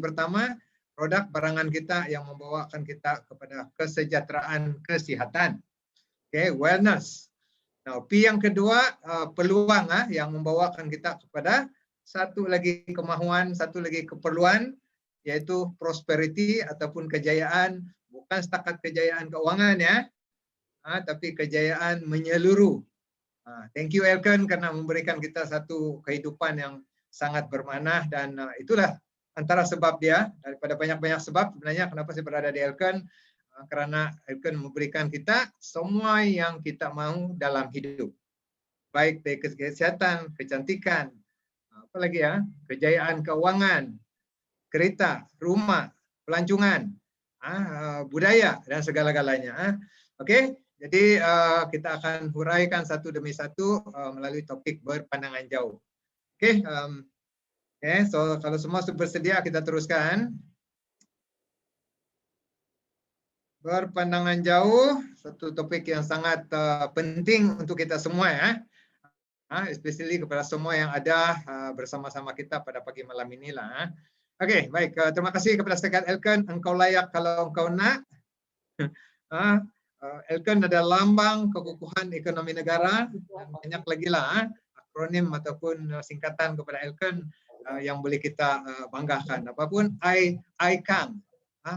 pertama, produk barangan kita yang membawakan kita kepada kesejahteraan kesihatan. Wellness. Nah, P yang kedua, peluang yang membawakan kita kepada satu lagi kemahuan, satu lagi keperluan, yaitu prosperity ataupun kejayaan, bukan setakat kejayaan keuangan ya, tapi kejayaan menyeluruh. Thank you Elken karena memberikan kita satu kehidupan yang sangat bermakna, dan itulah antara sebab dia, daripada banyak-banyak sebab sebenarnya kenapa saya berada di Elken, karena Elken memberikan kita semua yang kita mau dalam hidup. Baik dari kesehatan, kecantikan, apalagi ya, kejayaan keuangan, kereta, rumah, pelancongan, budaya, dan segala-galanya. Oke, jadi kita akan huraikan satu demi satu melalui topik berpandangan jauh. Oke, so kalau semua sudah bersedia kita teruskan. Berpandangan jauh, satu topik yang sangat penting untuk kita semua ya. Especially kepada semua yang ada bersama-sama kita pada pagi malam inilah. Oke, baik. Terima kasih kepada Sekat Elken. Engkau layak kalau engkau nak. Elken adalah lambang kekukuhan ekonomi negara. Dan banyak lagi lah akronim ataupun singkatan kepada Elken yang boleh kita banggakan. Apapun, ICAM,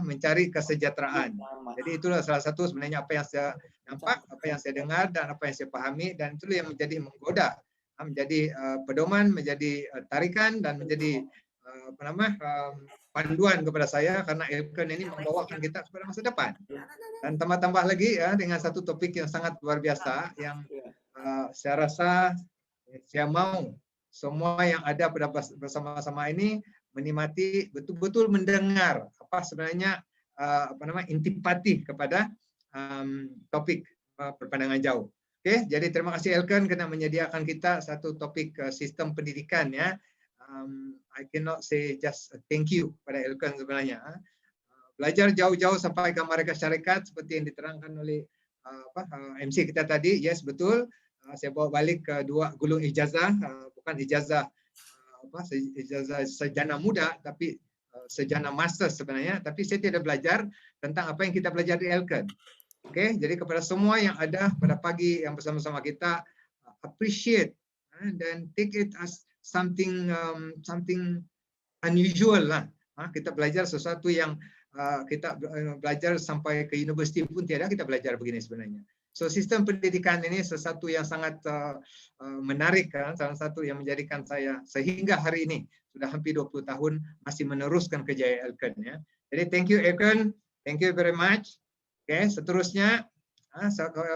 mencari kesejahteraan. Jadi itulah salah satu sebenarnya apa yang saya nampak, apa yang saya dengar, dan apa yang saya pahami, dan itulah yang menjadi menggoda, menjadi pedoman, menjadi tarikan, dan menjadi panduan kepada saya, karena Elken ini membawakan kita kepada masa depan. Dan tambah-tambah lagi ya dengan satu topik yang sangat luar biasa yang saya rasa saya mau semua yang ada pada bersama-sama ini menikmati, betul-betul mendengar apa sebenarnya intipati kepada topik berpandangan jauh. Oke, jadi terima kasih Elken karena menyediakan kita satu topik sistem pendidikan ya. I cannot say just thank you pada Elken sebenarnya. Belajar jauh-jauh sampai ke Amerika Syarikat seperti yang diterangkan oleh MC kita tadi. Yes, betul. Saya bawa balik ke 2 gulung ijazah, bukan ijazah ijazah sarjana muda, tapi sarjana master sebenarnya. Tapi saya tidak belajar tentang apa yang kita belajar di Elken. Oke, jadi kepada semua yang ada pada pagi yang bersama-sama kita, appreciate dan take it as something unusual lah. Kita belajar sesuatu yang kita belajar sampai ke universiti pun tiada kita belajar begini sebenarnya. So sistem pendidikan ini sesuatu yang sangat menarik, salah satu yang menjadikan saya sehingga hari ini sudah hampir 20 tahun masih meneruskan kejayaan Elken ya. Jadi thank you Elken, thank you very much. Oke, seterusnya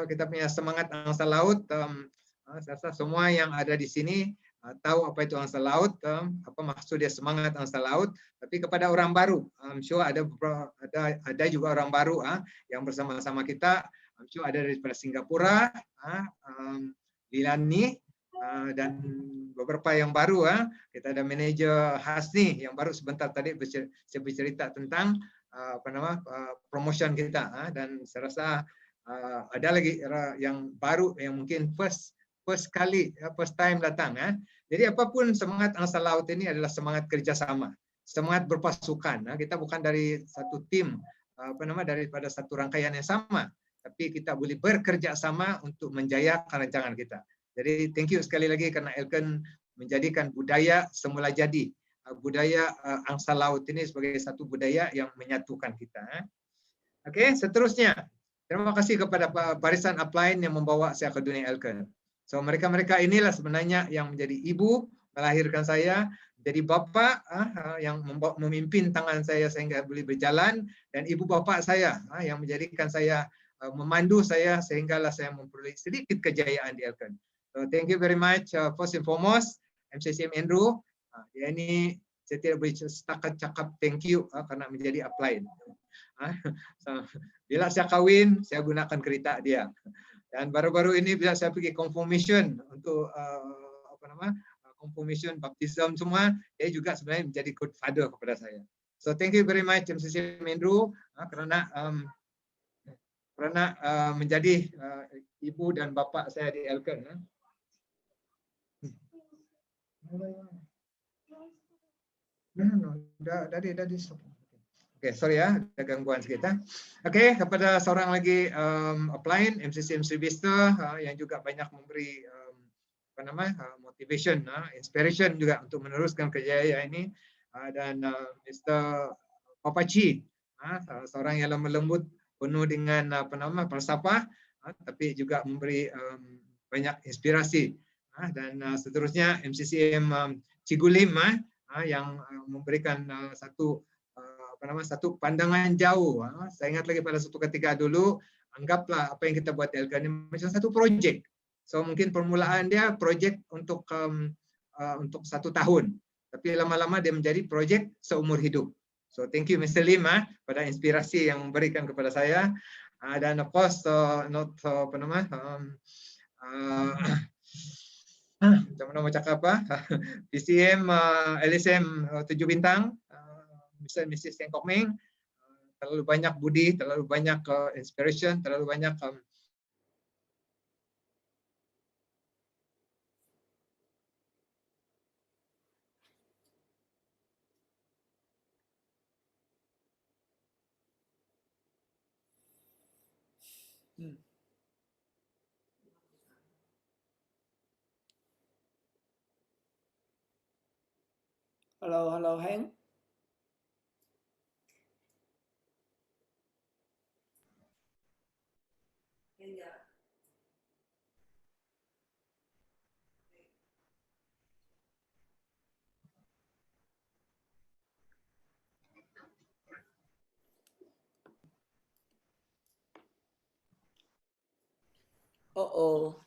kita punya semangat angsa laut. Saya rasa semua yang ada di sini tahu apa itu angsa laut, apa maksud dia semangat angsa laut. Tapi kepada orang baru, I'm sure ada juga orang baru yang bersama-sama kita. I'm sure ada dari Singapura, Lilani, dan beberapa yang baru. Kita ada manajer Hasni yang baru sebentar tadi saya bercerita tentang promotion kita, dan saya rasa ada lagi yang baru yang mungkin first time datang. Jadi apapun semangat angsa laut ini adalah semangat kerjasama, semangat berpasukan. Kita bukan dari satu tim, daripada satu rangkaian yang sama, tapi kita boleh bekerja sama untuk menjayakan rancangan kita. Jadi thank you sekali lagi karena Elken menjadikan budaya semula jadi. Budaya angsa laut ini sebagai satu budaya yang menyatukan kita. Oke, seterusnya. Terima kasih kepada barisan upline yang membawa saya ke dunia Elken. So mereka-mereka inilah sebenarnya yang menjadi ibu melahirkan saya, jadi bapak yang memimpin tangan saya sehingga boleh berjalan, dan ibu bapak saya yang menjadikan saya, memandu saya sehinggalah saya memperoleh sedikit kejayaan di Elken. So thank you very much. First and foremost, MCCM Andrew. Dia ini saya tidak boleh setakat cakap thank you karena menjadi upline. So, bila saya kawin, saya gunakan kereta dia. Dan baru-baru ini bila saya pergi confirmation untuk confirmation, baptism semua, dia juga sebenarnya menjadi good father kepada saya. So thank you very much MCC Andrew karena menjadi ibu dan bapak saya di Elken. Dari stop. Oke, sorry ya, ada gangguan sekitar. Oke, kepada seorang lagi upline MCC Vista yang juga banyak memberi motivation, inspiration juga untuk meneruskan kerjaya ini, dan Mr. Papaci, seorang yang lemah lembut, penuh dengan falsafah, tapi juga memberi banyak inspirasi, dan seterusnya MCCM Cigulim yang memberikan satu pandangan jauh. Saya ingat lagi pada suatu ketika dulu, anggaplah apa yang kita buat di Elga ini macam satu project. So mungkin permulaan dia project untuk 1 tahun, tapi lama-lama dia menjadi project seumur hidup. So thank you Mr. Lim pada inspirasi yang memberikan kepada saya, dan of course macam mana mau cakap PCM LSM 7 bintang, Mrs. Teng Kok Meng, terlalu banyak budi, terlalu banyak inspiration, terlalu banyak Hello Heng. Oh.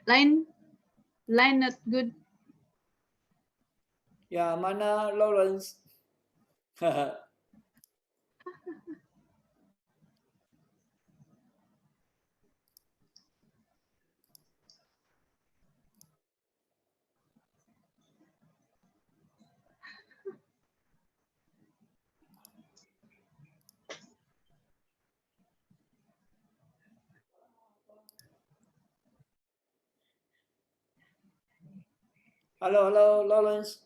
Line not good. Ya, mana Lawrence? Halo Lawrence.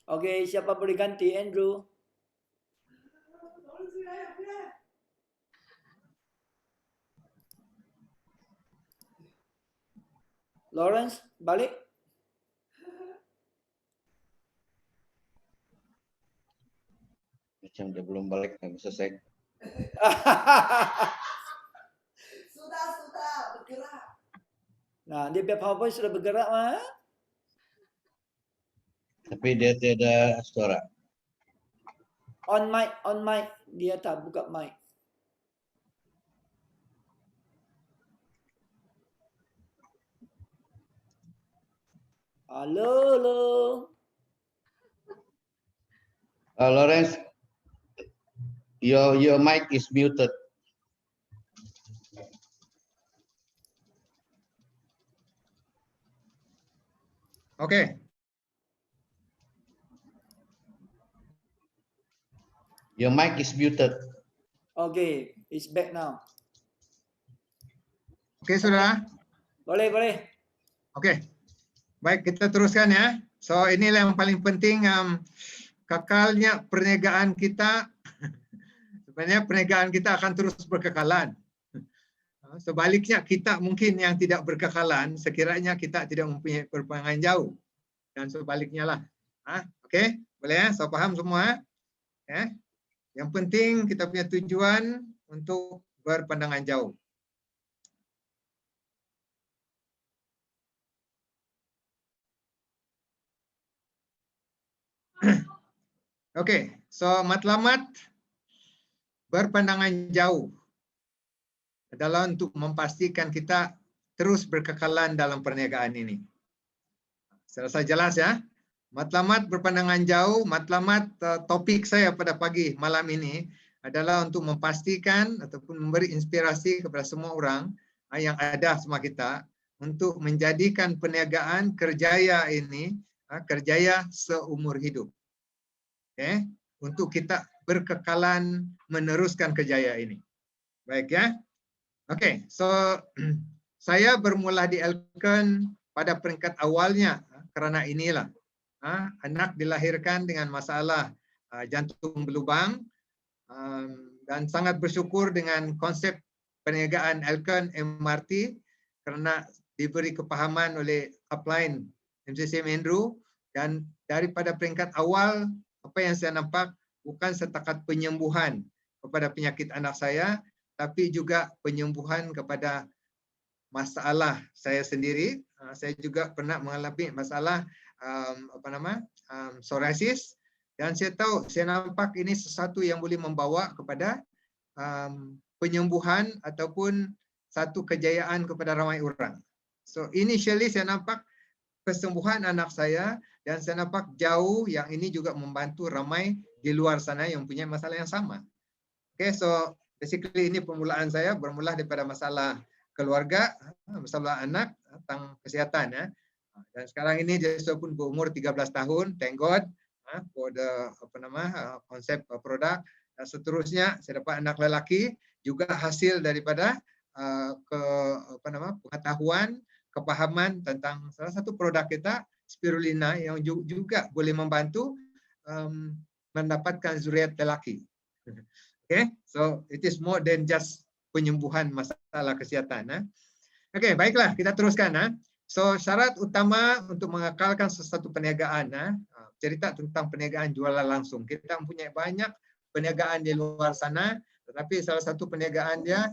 Oke, siapa boleh ganti Andrew? Lawrence, balik. Macam dia belum balik, nggak bisa selesai. Sudah bergerak. Nah, dia punya PowerPoint sudah bergerak mah. Tapi dia tidak suara. On mic, dia tak buka mic. Halo. Lawrence, your mic is muted. Oke. Your mic is muted. Okay, it's back now. Oke, sudah. Boleh. Oke. Baik, kita teruskan ya. So inilah yang paling penting, kekalnya perniagaan kita. Sebenarnya perniagaan kita akan terus berkekalan. Sebaliknya kita mungkin yang tidak berkekalan, sekiranya kita tidak mempunyai perpanjangan jauh. Dan sebaliknya lah. Oke, boleh ya? So paham semua? Ya. Yang penting kita punya tujuan untuk berpandangan jauh. Oke, so matlamat berpandangan jauh adalah untuk memastikan kita terus berkekalan dalam perniagaan ini. Selesai jelas ya? Matlamat berpandangan jauh, matlamat topik saya pada pagi malam ini adalah untuk memastikan ataupun memberi inspirasi kepada semua orang yang ada sama kita untuk menjadikan perniagaan kerjaya ini kerjaya seumur hidup. Okay? Untuk kita berkekalan meneruskan kerjaya ini. Baik ya. Oke, so saya bermula di Elken pada peringkat awalnya karena inilah anak dilahirkan dengan masalah jantung berlubang, dan sangat bersyukur dengan konsep perniagaan Elken MRT karena diberi kepahaman oleh upline MCC Mendru, dan daripada peringkat awal apa yang saya nampak bukan setakat penyembuhan kepada penyakit anak saya, tapi juga penyembuhan kepada masalah saya sendiri. Saya juga pernah mengalami masalah psoriasis, dan saya tahu, saya nampak ini sesuatu yang boleh membawa kepada penyembuhan ataupun satu kejayaan kepada ramai orang. So initially saya nampak kesembuhan anak saya, dan saya nampak jauh yang ini juga membantu ramai di luar sana yang punya masalah yang sama. Okay, so basically ini permulaan saya bermula daripada masalah keluarga, masalah anak, tentang kesihatan ya. Dan sekarang ini dia sudah pun berumur 13 tahun, thank God for the konsep produk. Dan seterusnya saya dapat anak lelaki juga hasil daripada pengetahuan, kepahaman tentang salah satu produk kita, spirulina, yang juga boleh membantu mendapatkan zuriat lelaki. Okay, so it is more than just penyembuhan masalah kesihatan. Okay, baiklah, kita teruskan. So syarat utama untuk mengekalkan sesuatu perniagaan, cerita tentang perniagaan jualan langsung. Kita mempunyai banyak perniagaan di luar sana, tetapi salah satu perniagaan dia,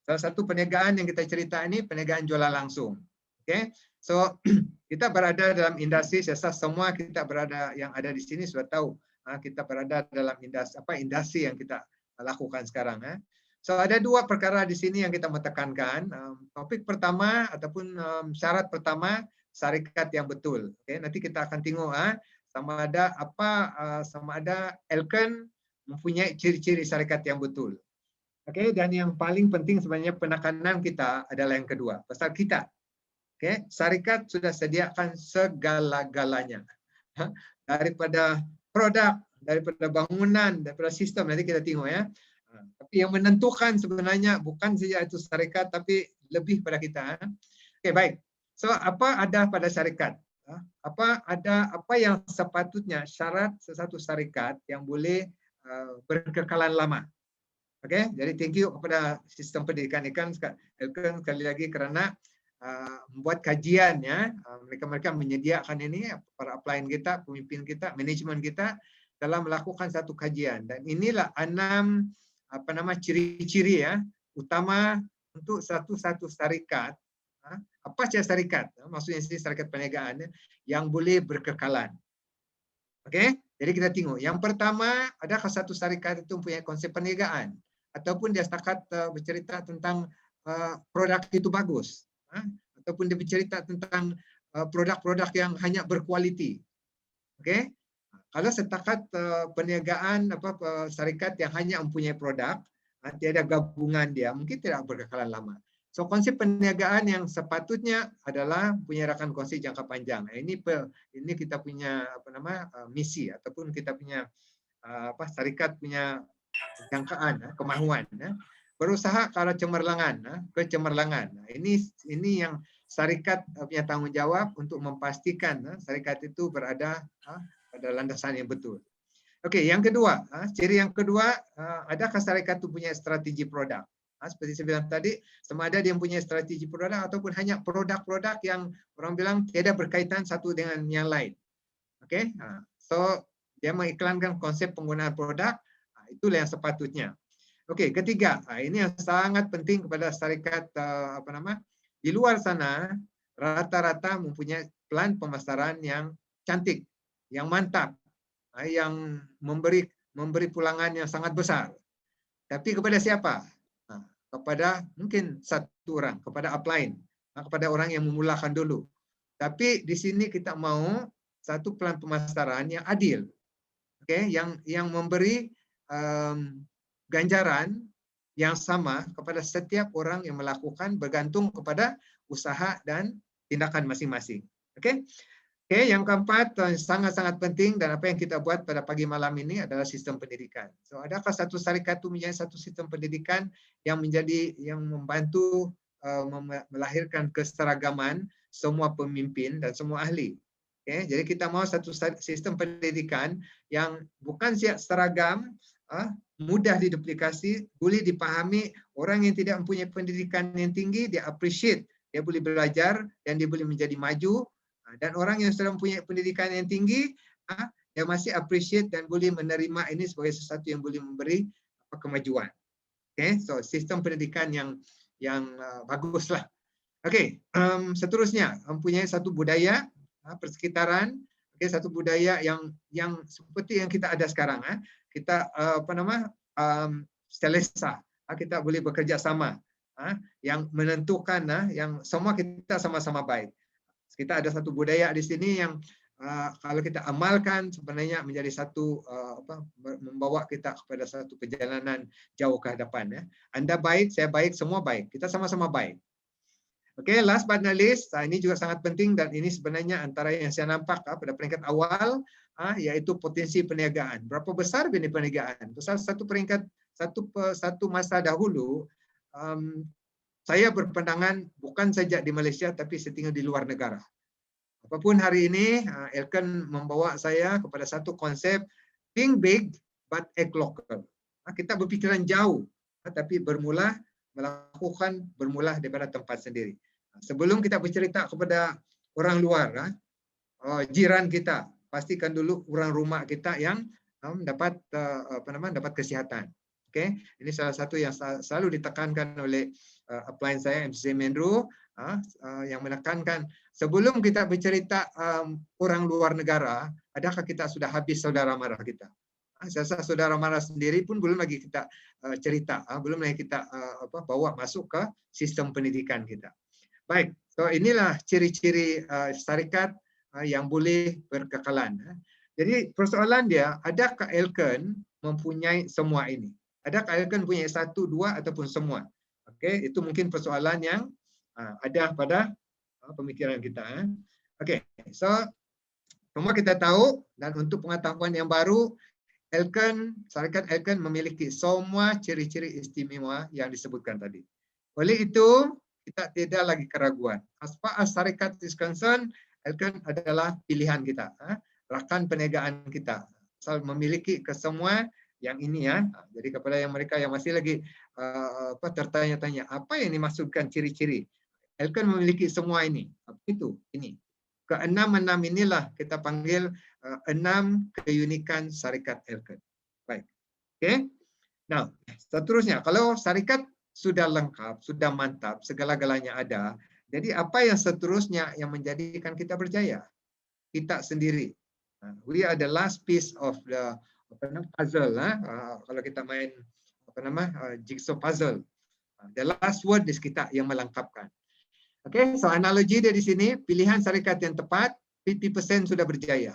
salah satu perniagaan yang kita cerita ini perniagaan jualan langsung. Okay, so kita berada dalam industri, saya rasa semua kita berada yang ada di sini sudah tahu kita berada dalam industri yang kita lakukan sekarang. So ada dua perkara di sini yang kita mau tekankan. Topik pertama ataupun syarat pertama, syarikat yang betul. Okay, nanti kita akan tengok sama ada Elken mempunyai ciri-ciri syarikat yang betul. Okay, dan yang paling penting sebenarnya penekanan kita adalah yang kedua, pasal kita. Okay, syarikat sudah sediakan segala-galanya. Daripada produk, daripada bangunan, daripada sistem, nanti kita tengok ya. Tapi yang menentukan sebenarnya bukan saja itu syarikat, tapi lebih pada kita. Oke, baik. So apa ada pada syarikat? Apa yang sepatutnya syarat sesuatu syarikat yang boleh berkekalan lama? Oke, jadi thank you kepada sistem pendidikan ikan sekali lagi kerana membuat kajian ya. Mereka menyediakan ini, para upline kita, pemimpin kita, manajemen kita telah melakukan satu kajian, dan inilah 6 ciri-ciri ya utama untuk satu syarikat. Apa saja syarikat? Maksudnya syarikat perniagaan yang boleh berkekalan. Oke, jadi kita tengok. Yang pertama, adakah satu syarikat itu mempunyai konsep perniagaan ataupun dia setakat bercerita tentang produk itu bagus, ataupun dia bercerita tentang produk-produk yang hanya berkualiti. Oke, kalau setakat perniagaan syarikat yang hanya mempunyai produk, tiada gabungan dia, mungkin tidak berkekalan lama. So konsep perniagaan yang sepatutnya adalah punya rakan kongsi jangka panjang. Ini kita punya misi ataupun kita punya syarikat punya jangkaan, kemahuan. Berusaha kalau kecemerlangan. Ini yang syarikat punya tanggung jawab untuk memastikan syarikat itu berada pada landasan yang betul. Oke, yang kedua, ciri yang kedua, adakah syarikat itu punya strategi produk? Seperti saya bilang tadi, sama ada dia punya strategi produk ataupun hanya produk-produk yang orang bilang tidak berkaitan satu dengan yang lain. Oke, so dia mengiklankan konsep penggunaan produk, itulah yang sepatutnya. Oke, ketiga, ini yang sangat penting kepada syarikat di luar sana, rata-rata mempunyai plan pemasaran yang cantik, yang mantap, yang memberi pulangan yang sangat besar. Tapi kepada siapa? Kepada mungkin satu orang, kepada upline, kepada orang yang memulakan dulu. Tapi di sini kita mau satu plan pemasaran yang adil, yang memberi ganjaran yang sama kepada setiap orang yang melakukan bergantung kepada usaha dan tindakan masing-masing. Oke. Oke, yang keempat sangat-sangat penting dan apa yang kita buat pada pagi malam ini adalah sistem pendidikan. So, adakah satu syarikat itu menjadi satu sistem pendidikan yang membantu melahirkan keseragaman semua pemimpin dan semua ahli. Oke, jadi kita mau satu sistem pendidikan yang bukan seragam, mudah diduplikasi, boleh dipahami, orang yang tidak mempunyai pendidikan yang tinggi dia appreciate, dia boleh belajar dan dia boleh menjadi maju. Dan orang yang sudah mempunyai pendidikan yang tinggi, dia masih appreciate dan boleh menerima ini sebagai sesuatu yang boleh memberi kemajuan. Okay, so sistem pendidikan yang baguslah. Okay, seterusnya mempunyai satu budaya persekitaran, satu budaya yang seperti yang kita ada sekarang. Kita selesa, kita boleh bekerja sama, yang menentukan, yang semua kita sama-sama baik. Kita ada satu budaya di sini yang kalau kita amalkan sebenarnya menjadi satu membawa kita kepada satu perjalanan jauh ke hadapan. Anda baik, saya baik, semua baik. Kita sama-sama baik. Oke, last but not least, ini juga sangat penting dan ini sebenarnya antara yang saya nampak pada peringkat awal, yaitu potensi perniagaan. Berapa besar benih perniagaan? Besar satu masa dahulu. Saya berpandangan bukan saja di Malaysia, tapi saya tinggal di luar negara. Apapun hari ini, Elkan membawa saya kepada satu konsep think big but act local. Kita berpikiran jauh, tapi bermula daripada tempat sendiri. Sebelum kita bercerita kepada orang luar, jiran kita, pastikan dulu orang rumah kita yang dapat kesihatan. Okay. Ini salah satu yang selalu ditekankan oleh upline saya MCC Mendru, yang menekankan sebelum kita bercerita orang luar negara, adakah kita sudah habis saudara mara kita? Saya rasa saudara mara sendiri pun belum lagi kita cerita, belum lagi kita bawa masuk ke sistem pendidikan kita. Baik, so inilah ciri-ciri syarikat yang boleh berkekalan. Jadi persoalan dia, adakah Elkan mempunyai semua ini? Adakah Elkan punya satu, dua, ataupun semua? Oke, itu mungkin persoalan yang ada pada pemikiran kita. Oke, so semua kita tahu dan untuk pengetahuan yang baru, syarikat Elkan memiliki semua ciri-ciri istimewa yang disebutkan tadi. Oleh itu, kita tidak lagi keraguan. As far as syarikat is concerned, Elkan adalah pilihan kita, rakan perniagaan kita. Asal memiliki kesemua yang ini ya. Jadi kepada mereka yang masih lagi tertanya-tanya apa yang dimaksudkan ciri-ciri, Elkan memiliki semua ini. Itu ini. Keenam inilah kita panggil 6 keunikan syarikat Elkan. Baik. Oke. Nah, seterusnya kalau syarikat sudah lengkap, sudah mantap, segala-galanya ada. Jadi apa yang seterusnya yang menjadikan kita berjaya? Kita sendiri. We are the last piece of the puzzle. Kalau kita main jigsaw puzzle. The last word is kita yang melengkapkan. Oke, so analogi dia di sini, pilihan syarikat yang tepat, 50% sudah berjaya.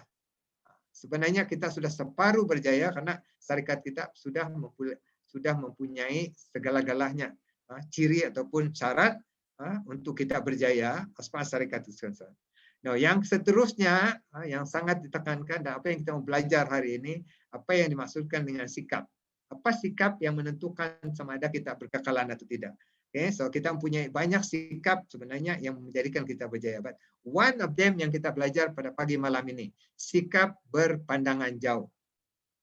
Sebenarnya kita sudah separuh berjaya karena syarikat kita sudah mempunyai segala-galanya, ciri ataupun syarat untuk kita berjaya as far as syarikat itu concerned. Nah, yang seterusnya yang sangat ditekankan dan apa yang kita mau belajar hari ini, apa yang dimaksudkan dengan sikap. Apa sikap yang menentukan sama ada kita berkekalan atau tidak. Okay, so kita mempunyai banyak sikap sebenarnya yang menjadikan kita berjaya. But one of them yang kita belajar pada pagi malam ini, sikap berpandangan jauh.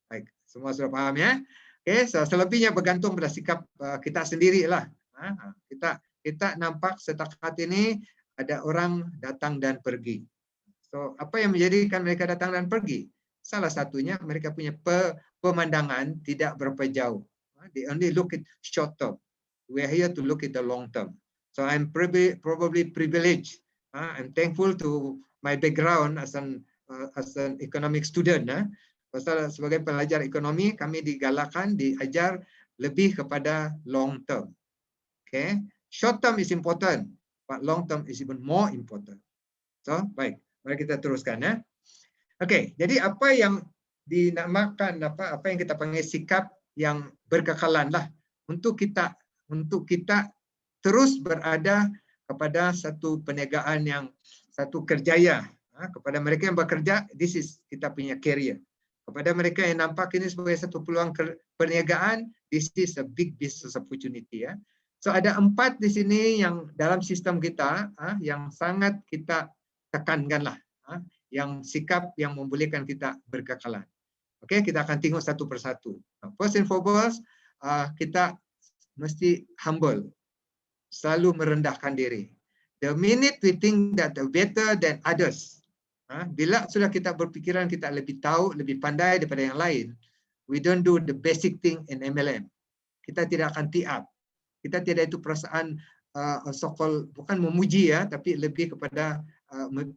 Baik, semua sudah paham ya? Okay, so selebihnya bergantung pada sikap kita sendirilah. Kita nampak setakat ini ada orang datang dan pergi. So apa yang menjadikan mereka datang dan pergi? Salah satunya mereka punya pemandangan tidak berapa jauh. They only look at short term. We are here to look at the long term. So I'm probably privileged. I'm thankful to my background as an economic student. Pasal sebagai pelajar ekonomi, kami digalakkan, diajar lebih kepada long term. Okay, short term is important, but long term is even more important. So baik, mari kita teruskan ya. Oke, jadi apa yang dinamakan apa yang kita panggil sikap yang berkekalan lah. untuk kita terus berada kepada satu perniagaan yang satu kerjaya. Kepada mereka yang bekerja, this is kita punya career. Kepada mereka yang nampak ini sebagai satu peluang perniagaan, this is a big business opportunity. Ya. So ada 4 di sini yang dalam sistem kita yang sangat kita tekankanlah, yang sikap yang membolehkan kita berkekalan. Oke, kita akan tengok satu persatu. First and foremost, kita mesti humble, selalu merendahkan diri. The minute we think that we're better than others, bila sudah kita berpikiran kita lebih tahu, lebih pandai daripada yang lain, we don't do the basic thing in MLM. Kita tidak akan tee up. Kita tidak itu perasaan so-called bukan memuji ya, tapi lebih kepada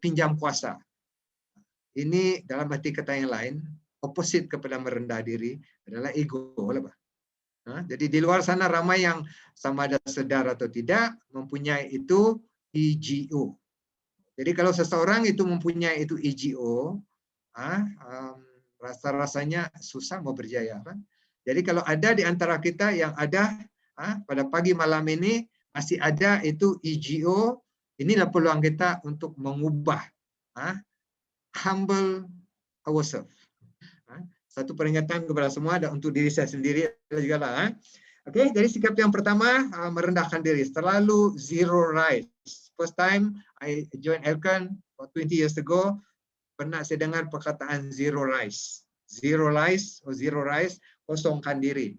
pinjam kuasa. Ini dalam arti kata yang lain, opposite kepada merendah diri adalah ego. Jadi di luar sana ramai yang sama ada sedar atau tidak mempunyai itu EGO. Jadi kalau seseorang itu mempunyai itu EGO, rasa-rasanya susah mau berjaya. Kan? Jadi kalau ada di antara kita yang ada pada pagi malam ini masih ada itu EGO, inilah peluang kita untuk mengubah, humble ourselves. Satu peringatan kepada semua dan untuk diri saya sendiri juga lah. Oke, jadi sikap yang pertama merendahkan diri, selalu zero rise. First time I joined Elkan 20 years ago, pernah saya dengar perkataan zero rise. Zero rise, kosongkan diri.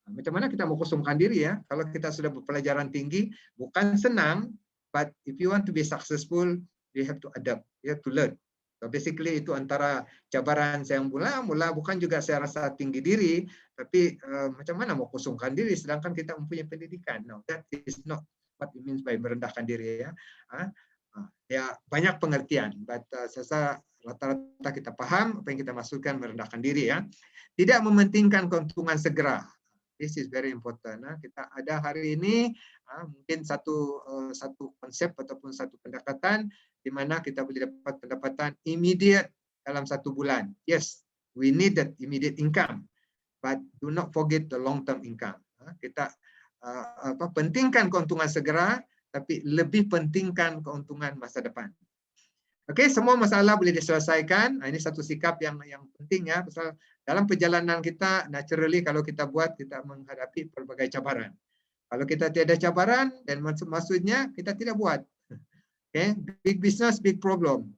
Macam mana kita mau kosongkan diri ya? Kalau kita sudah berpelajaran tinggi, bukan senang, but if you want to be successful, you have to adapt, you have to learn. So basically itu antara cabaran saya yang mula bukan juga saya rasa tinggi diri, tapi macam mana mau kosongkan diri sedangkan kita mempunyai pendidikan. No, that is not what it means by merendahkan diri ya. Ya banyak pengertian, but saya rata-rata kita paham apa yang kita maksudkan merendahkan diri ya. Tidak mementingkan keuntungan segera. This is very important. Kita ada hari ini mungkin satu konsep ataupun satu pendekatan di mana kita boleh dapat pendapatan immediate dalam 1 bulan. Yes, we need that immediate income, but do not forget the long-term income. Kita pentingkan keuntungan segera, tapi lebih pentingkan keuntungan masa depan. Oke, semua masalah boleh diselesaikan. Ini satu sikap yang penting ya. Pasal dalam perjalanan kita, naturally kalau kita buat, kita menghadapi berbagai cabaran. Kalau kita tiada cabaran, dan maksudnya kita tidak buat. Okay, big business, big problem.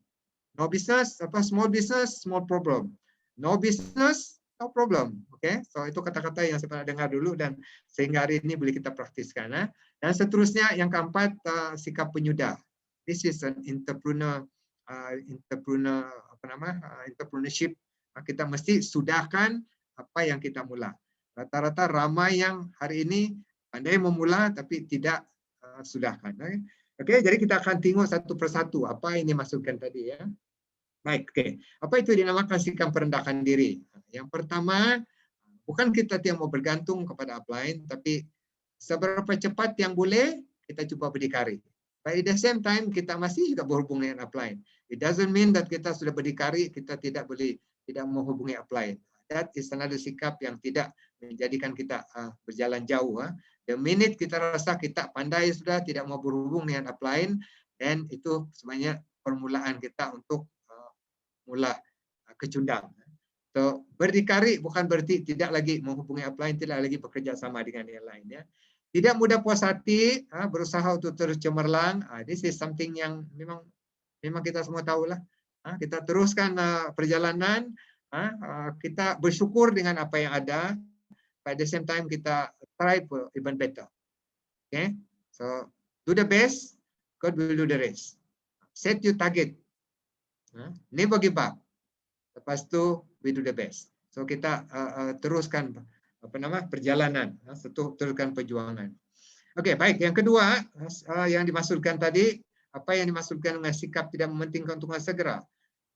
No business, small business, small problem. No business, no problem. Okay, so itu kata-kata yang saya pernah dengar dulu dan sehingga hari ini boleh kita praktiskan. Dan seterusnya yang keempat, sikap penyudah. This is an entrepreneurship. Kita mesti sudahkan apa yang kita mula. Rata-rata ramai yang hari ini pandai memula tapi tidak sudahkan. Oke, jadi kita akan tengok satu persatu apa yang dimaksudkan tadi ya. Baik, oke. Apa itu dinamakan sikap merendahkan diri? Yang pertama, bukan kita tidak mau bergantung kepada upline, tapi seberapa cepat yang boleh kita coba berdikari. But at the same time kita masih juga berhubung dengan upline. It doesn't mean that kita sudah berdikari kita tidak menghubungi upline. That is another sikap yang tidak menjadikan kita berjalan jauh. The minute kita rasa kita pandai sudah tidak mau berhubung dengan upline, dan itu sebenarnya permulaan kita untuk mula kecundang. So berdikari bukan berarti tidak lagi menghubungi upline, tidak lagi bekerja sama dengan yang lain ya. Tidak mudah puas hati, berusaha untuk terus cemerlang. This is something yang memang kita semua tahulah. Kita teruskan perjalanan, kita bersyukur dengan apa yang ada. At the same time kita try for even better. Okay, so do the best, God will do the rest. Set your target, never give up. Lepas tu we do the best. So kita teruskan perjalanan, teruskan perjuangan. Oke, baik. Yang kedua yang dimaksudkan tadi, apa yang dimaksudkan dengan sikap tidak mementingkan keuntungan segera?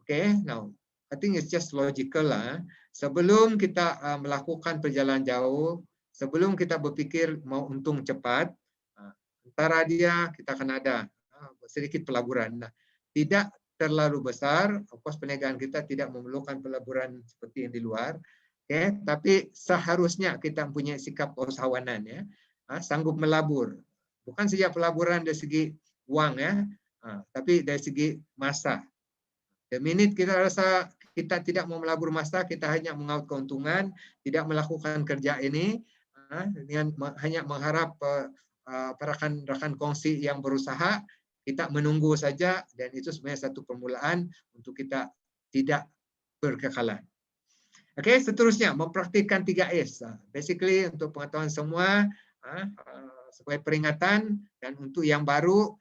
Oke, now I think it's just logical lah. Sebelum kita melakukan perjalanan jauh, sebelum kita berpikir mau untung cepat, antara dia kita akan ada sedikit pelaburan. Nah, tidak terlalu besar, of course perniagaan kita tidak memerlukan pelaburan seperti yang di luar, Okay, tapi seharusnya kita mempunyai sikap usahawanan ya, sanggup melabur. Bukan saja pelaburan dari segi wang ya, tapi dari segi masa. The minute kita rasa kita tidak mau melabur masa, kita hanya mengaut keuntungan, tidak melakukan kerja ini, dengan hanya mengharap rekan-rekan kongsi yang berusaha, kita menunggu saja, dan itu sebenarnya satu permulaan untuk kita tidak berkekalan. Oke, seterusnya mempraktikkan 3S. Basically untuk pengetahuan semua, sebagai peringatan, dan untuk yang baru,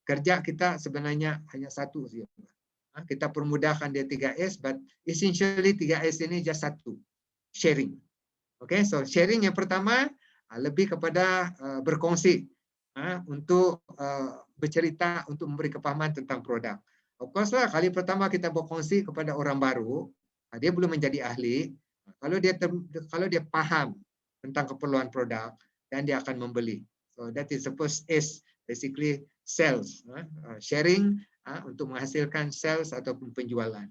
kerja kita sebenarnya hanya satu. Kita permudahkan dia 3S, but essentially 3S ini just satu, sharing. Oke, so sharing yang pertama lebih kepada berkongsi, untuk bercerita, untuk memberi kepahaman tentang produk. Of course lah, kali pertama kita berkongsi kepada orang baru, dia belum menjadi ahli. Kalau dia paham tentang keperluan produk, dan dia akan membeli. So that is the first S, basically sales, sharing untuk menghasilkan sales ataupun penjualan.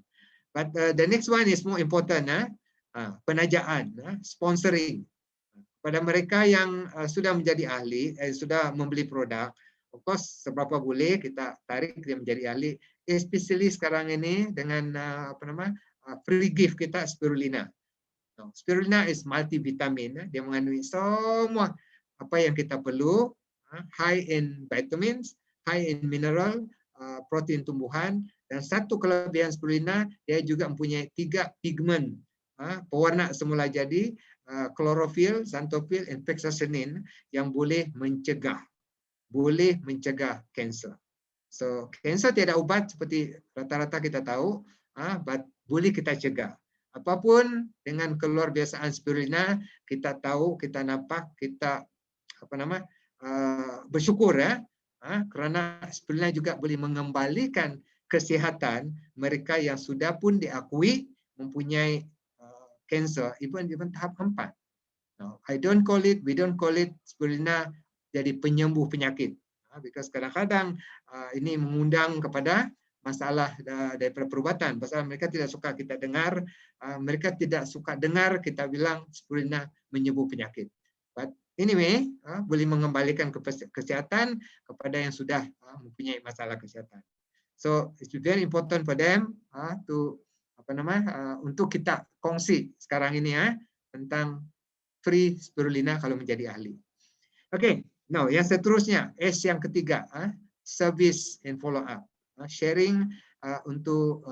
But the next one is more important, penajaan, sponsoring. Pada mereka yang sudah menjadi ahli, sudah membeli produk, of course seberapa boleh kita tarik dia menjadi ahli, especially sekarang ini dengan free gift kita spirulina. Spirulina is multivitamin, dia mengandungi semua apa yang kita perlu, high in vitamins, high in mineral, protein tumbuhan, dan satu kelebihan spirulina, dia juga mempunyai 3 pigmen, pewarna semula jadi, klorofil, xanthopil, and fexasenin yang boleh mencegah kanser. So kanser tidak ubat seperti rata-rata kita tahu, but boleh kita cegah. Apapun dengan keluar biasaan spirulina, kita tahu, kita nampak, kita bersyukur ya, karena spirulina juga boleh mengembalikan kesihatan mereka yang sudah pun diakui mempunyai kanser, even tahap 4. We don't call it spirulina jadi penyembuh penyakit, because kadang-kadang ini mengundang kepada masalah daripada perubatan. Pasal mereka tidak suka kita dengar, mereka tidak suka dengar kita bilang spirulina menyembuh penyakit. But anyway, boleh mengembalikan kesehatan kepada yang sudah mempunyai masalah kesehatan. So it's very important for them to untuk kita kongsi sekarang ini tentang free spirulina kalau menjadi ahli. Oke, now yang seterusnya, S yang ketiga, service and follow up. Sharing untuk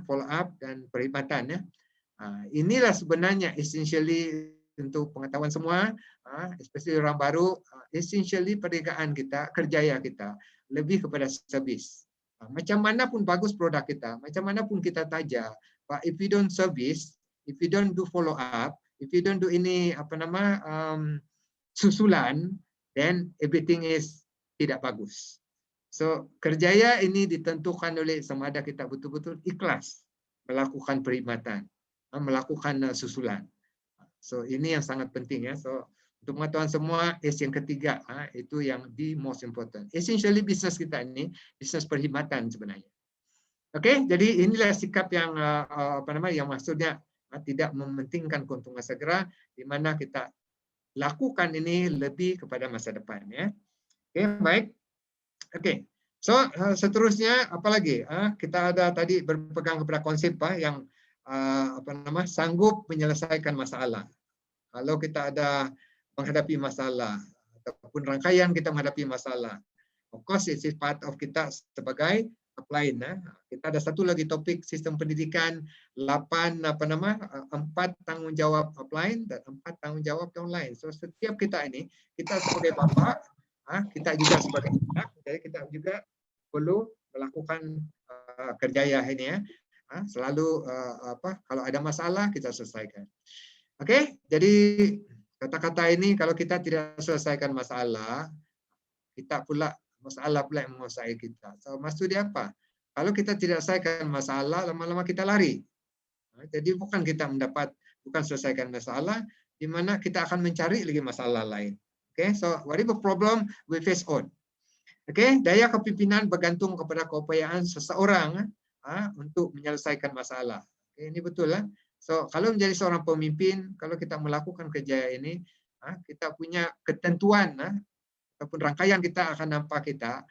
follow up dan perkhidmatan ya. Inilah sebenarnya essentially untuk pengetahuan semua, especially orang baru, essentially perniagaan kita, kerjaya kita lebih kepada service. Macam mana pun bagus produk kita, macam mana pun kita taja, but if we don't service, if we don't do follow up, if we don't do ini susulan, then everything is tidak bagus. So kerjaya ini ditentukan oleh sama ada kita betul-betul ikhlas melakukan perkhidmatan, melakukan susulan. So ini yang sangat penting ya. So untuk pengetahuan semua, S yang ketiga itu yang the most important. Essentially bisnes kita ini bisnes perkhidmatan sebenarnya. Oke, jadi inilah sikap yang yang maksudnya tidak mementingkan keuntungan segera, di mana kita lakukan ini lebih kepada masa depan ya. Oke, baik. Oke. So seterusnya apalagi? Kita ada tadi berpegang kepada konsep yang sanggup menyelesaikan masalah. Kalau kita ada menghadapi masalah ataupun rangkaian kita menghadapi masalah, of course it's part of kita sebagai upline. Kita ada satu lagi topik sistem pendidikan, 4 tanggung jawab upline dan 4 tanggung jawab downline. So setiap kita ini, kita sebagai bapak, kita juga sebagai anak, jadi kita juga perlu melakukan kerjaya ini ya. Selalu kalau ada masalah kita selesaikan. Oke, jadi kata-kata ini kalau kita tidak selesaikan masalah, kita pula masalah pula yang menguasai kita. So maksudnya apa? Kalau kita tidak selesaikan masalah, lama-lama kita lari. Jadi bukan selesaikan masalah, di mana kita akan mencari lagi masalah lain. Okay, so whatever problem we face on. Okay, daya kepimpinan bergantung kepada keupayaan seseorang untuk menyelesaikan masalah. Okay, ini betul lah. So kalau menjadi seorang pemimpin, kalau kita melakukan kejayaan ini, kita punya ketentuan ataupun rangkaian kita akan nampak kita,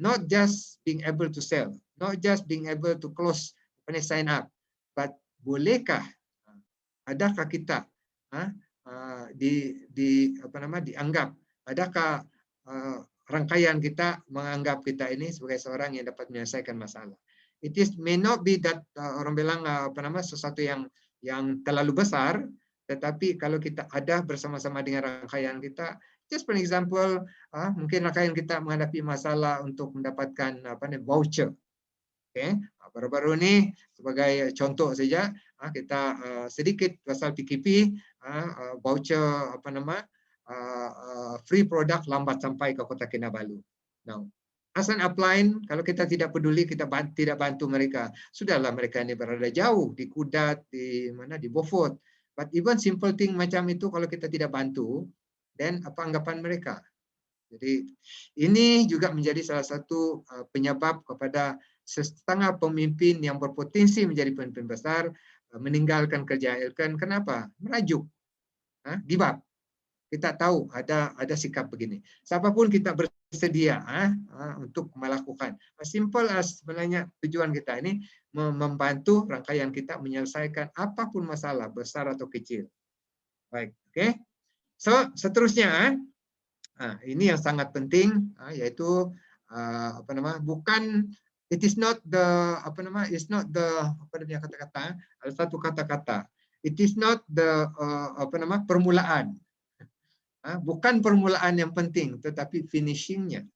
not just being able to sell, not just being able to close, sign up, but bolehkah, adakah kita dianggap, adakah rangkaian kita menganggap kita ini sebagai seorang yang dapat menyelesaikan masalah. It may not be that orang bilang sesuatu yang terlalu besar, tetapi kalau kita ada bersama-sama dengan rangkaian kita, just for example, mungkin rangkaian kita menghadapi masalah untuk mendapatkan voucher. Okay. Baru-baru ini sebagai contoh saja, kita sedikit pasal PKP, voucher free produk lambat sampai ke Kota Kinabalu. Now, as an upline, kalau kita tidak peduli, kita tidak bantu mereka. Sudahlah, mereka ini berada jauh di Kudat, di Beaufort. But even simple thing macam itu, kalau kita tidak bantu, then apa anggapan mereka? Jadi ini juga menjadi salah satu penyebab kepada setengah pemimpin yang berpotensi menjadi pemimpin besar meninggalkan kerja Elkan. Kenapa? Merajuk, give up. Kita tahu ada sikap begini. Siapapun kita bersedia untuk melakukan. As simple as sebenarnya tujuan kita ini membantu rangkaian kita menyelesaikan apapun masalah besar atau kecil. Baik, oke. So seterusnya, ini yang sangat penting, yaitu bukan, it is not the kata-kata, ada satu kata-kata. It is not the permulaan. Bukan permulaan yang penting, tetapi finishingnya,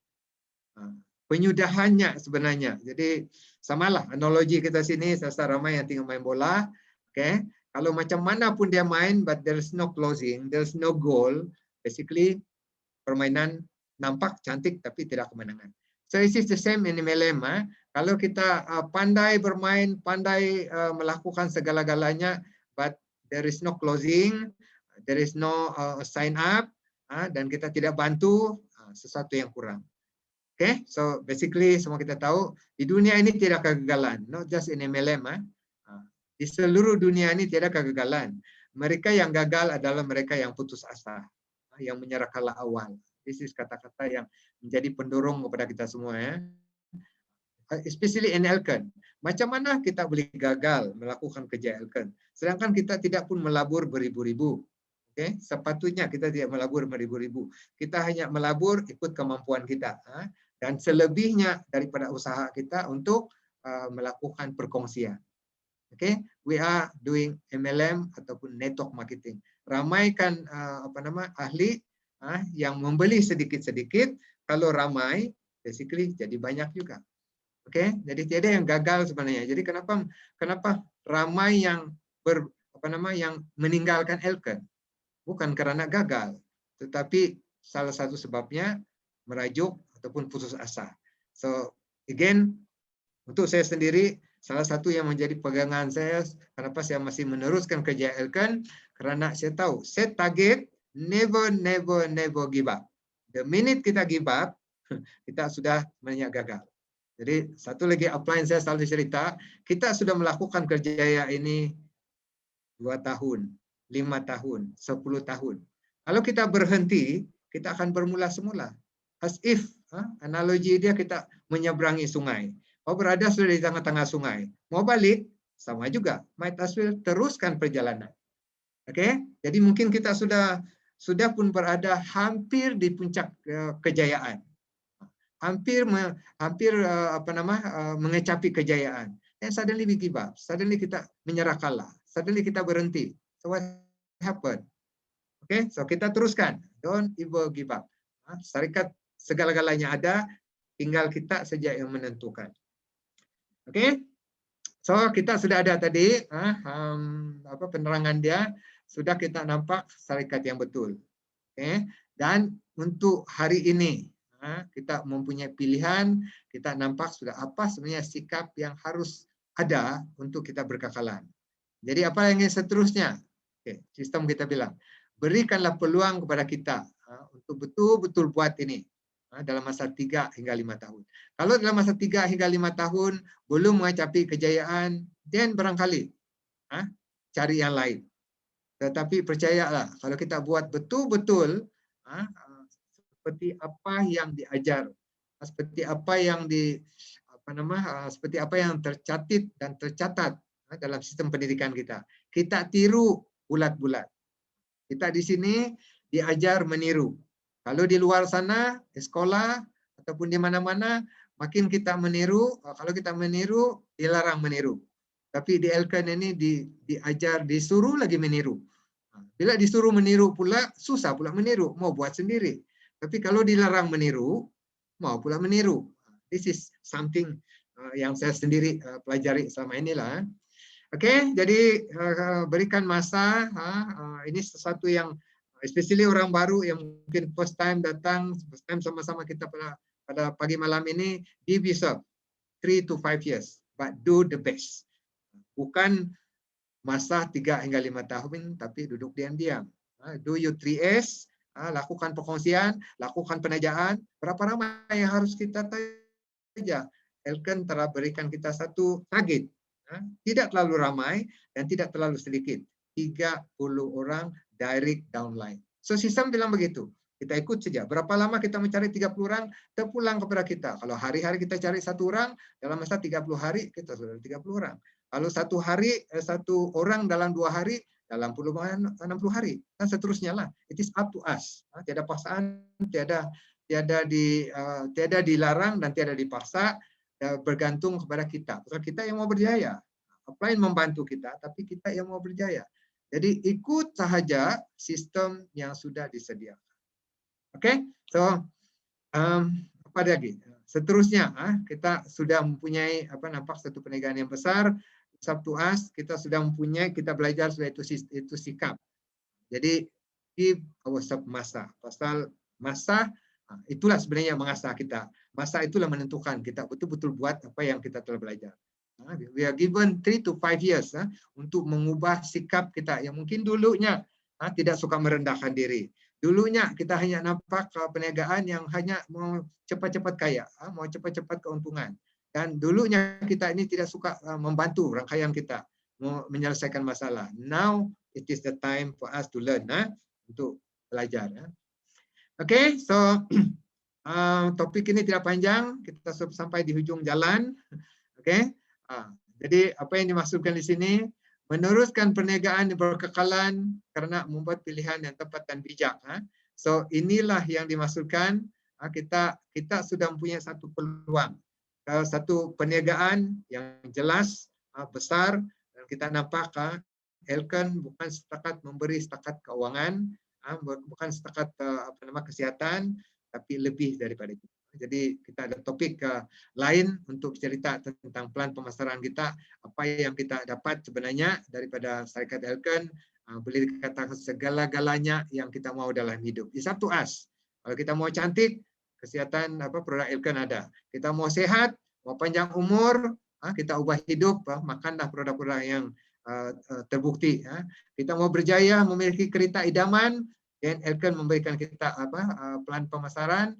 penyudahannya sebenarnya. Jadi samalah analogi kita sini, saya ramai yang tinggal main bola, okay? Kalau macam mana pun dia main, but there is no closing, there is no goal, basically permainan nampak cantik tapi tidak kemenangan. So it is the same in MLM. Kalau kita pandai bermain, pandai melakukan segala-galanya, but there is no closing, there is no sign up, dan kita tidak bantu, sesuatu yang kurang. Okay, so basically semua kita tahu di dunia ini tidak kegagalan, not just in MLM. Di seluruh dunia ini tidak kegagalan. Mereka yang gagal adalah mereka yang putus asa, yang menyerah kala awal. This is kata-kata yang menjadi pendorong kepada kita semua, ya. Especially in Elkan. Macam mana kita boleh gagal melakukan kerja Elkan, sedangkan kita tidak pun melabur beribu-ribu. Okay? Sepatutnya kita tidak melabur beribu-ribu. Kita hanya melabur ikut kemampuan kita. Dan selebihnya daripada usaha kita untuk melakukan perkongsian. Okay? We are doing MLM ataupun network marketing. Ramaikan ahli yang membeli sedikit-sedikit. Kalau ramai, basically jadi banyak juga. Okay? Jadi tiada yang gagal sebenarnya. Jadi kenapa ramai yang yang meninggalkan Elkan? Bukan karena gagal, tetapi salah satu sebabnya merajuk ataupun putus asa. So again, untuk saya sendiri, salah satu yang menjadi pegangan saya, kenapa saya masih meneruskan kerja Elkan, karena saya tahu, set target, never give up. The minute kita give up, kita sudah banyak gagal. Jadi satu lagi upline saya selalu cerita, kita sudah melakukan kerja ini 2 tahun. 5 tahun, 10 tahun. Kalau kita berhenti, kita akan bermula semula. As if, analogi dia kita menyeberangi sungai. Mau berada sudah di tengah-tengah sungai. Mau balik, sama juga. Might as well teruskan perjalanan. Oke? Jadi mungkin kita sudah pun berada hampir di puncak kejayaan. Hampir mengecapi kejayaan. And suddenly we give up. Suddenly kita menyerah kalah. Suddenly kita berhenti. So what happened? Okay, so kita teruskan. Don't ever give up. Syarikat segala-galanya ada, tinggal kita saja yang menentukan. Okay, so kita sudah ada tadi penerangan dia, sudah kita nampak syarikat yang betul. Okay, dan untuk hari ini kita mempunyai pilihan, kita nampak sudah apa sebenarnya sikap yang harus ada untuk kita berkekalan. Jadi apa yang seterusnya? Oke, sistem kita bilang, berikanlah peluang kepada kita untuk betul-betul buat ini dalam masa 3 hingga 5 tahun. Kalau dalam masa 3 hingga 5 tahun belum mencapai kejayaan, dan barangkali cari yang lain. Tetapi percayalah, kalau kita buat betul-betul seperti apa yang diajar, seperti apa yang seperti apa yang tercatat dan tercatat dalam sistem pendidikan kita, kita tiru bulat-bulat. Kita di sini diajar meniru. Kalau di luar sana, di sekolah ataupun di mana-mana, makin kita meniru. Kalau kita meniru, dilarang meniru. Tapi di Elken ini diajar, disuruh lagi meniru. Bila disuruh meniru pula, susah pula meniru. Mau buat sendiri. Tapi kalau dilarang meniru, mau pula meniru. This is something yang saya sendiri pelajari selama inilah. Oke, jadi berikan masa. Ini sesuatu yang, especially orang baru yang mungkin first time datang, first time sama-sama kita pada pagi malam ini, give yourself 3 to 5 years, but do the best. Bukan masa 3 hingga 5 tahun, tapi duduk diam-diam. Do your 3S, lakukan perkongsian, lakukan penajaan. Berapa ramai yang harus kita tajak? Elken telah berikan kita satu target. Tidak terlalu ramai dan tidak terlalu sedikit. 30 orang direct downline. So sistem bilang begitu. Kita ikut saja. Berapa lama kita mencari 30 orang, terpulang kepada kita. Kalau hari-hari kita cari 1 orang, dalam masa 30 hari kita sudah 30 orang. Kalau 1 hari, 1 orang dalam 2 hari, dalam 60 hari, dan seterusnya lah. It is up to us. Tiada paksaan, tiada dilarang dan tiada dipaksa, bergantung kepada kita. Pasal kita yang mau berjaya. Upline membantu kita, tapi kita yang mau berjaya. Jadi ikut sahaja sistem yang sudah disediakan. Oke, so apa lagi? Seterusnya, kita sudah mempunyai nampak satu perniagaan yang besar. Sabtu As kita sudah mempunyai, kita belajar sudah itu sikap. Jadi give ourselves masa. Pasal masa itulah sebenarnya mengasah kita. Masa itulah menentukan kita betul-betul buat apa yang kita telah belajar. We are given 3 to 5 years untuk mengubah sikap kita yang mungkin dulunya tidak suka merendahkan diri. Dulunya kita hanya nampak perniagaan yang hanya mau cepat-cepat kaya, mau cepat-cepat keuntungan. Dan dulunya kita ini tidak suka membantu rangkaian kita mau menyelesaikan masalah. Now it is the time for us to learn, untuk belajar. Oke, so topik ini tidak panjang, kita sampai di hujung jalan. Oke, jadi apa yang dimaksudkan di sini? Meneruskan perniagaan yang berkekalan karena membuat pilihan yang tepat dan bijak. So inilah yang dimaksudkan. Kita sudah mempunyai satu peluang, satu perniagaan yang jelas, besar, dan kita nampak Elken bukan setakat memberi setakat keuangan, bukan setakat kesihatan, tapi lebih daripada itu. Jadi kita ada topik lain untuk cerita tentang plan pemasaran kita, apa yang kita dapat sebenarnya daripada syarikat Elken, boleh dikatakan segala-galanya yang kita mau dalam hidup. It's up to us. Kalau kita mau cantik, kesehatan produk Elken ada. Kita mau sehat, mau panjang umur, kita ubah hidup, makanlah produk-produk yang terbukti. Kita mau berjaya, memiliki kereta idaman, dan Elken memberikan kita plan pemasaran,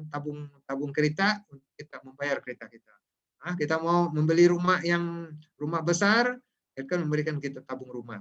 tabung kereta untuk kita membayar kereta kita. Kita mau membeli rumah besar, Elken memberikan kita tabung rumah.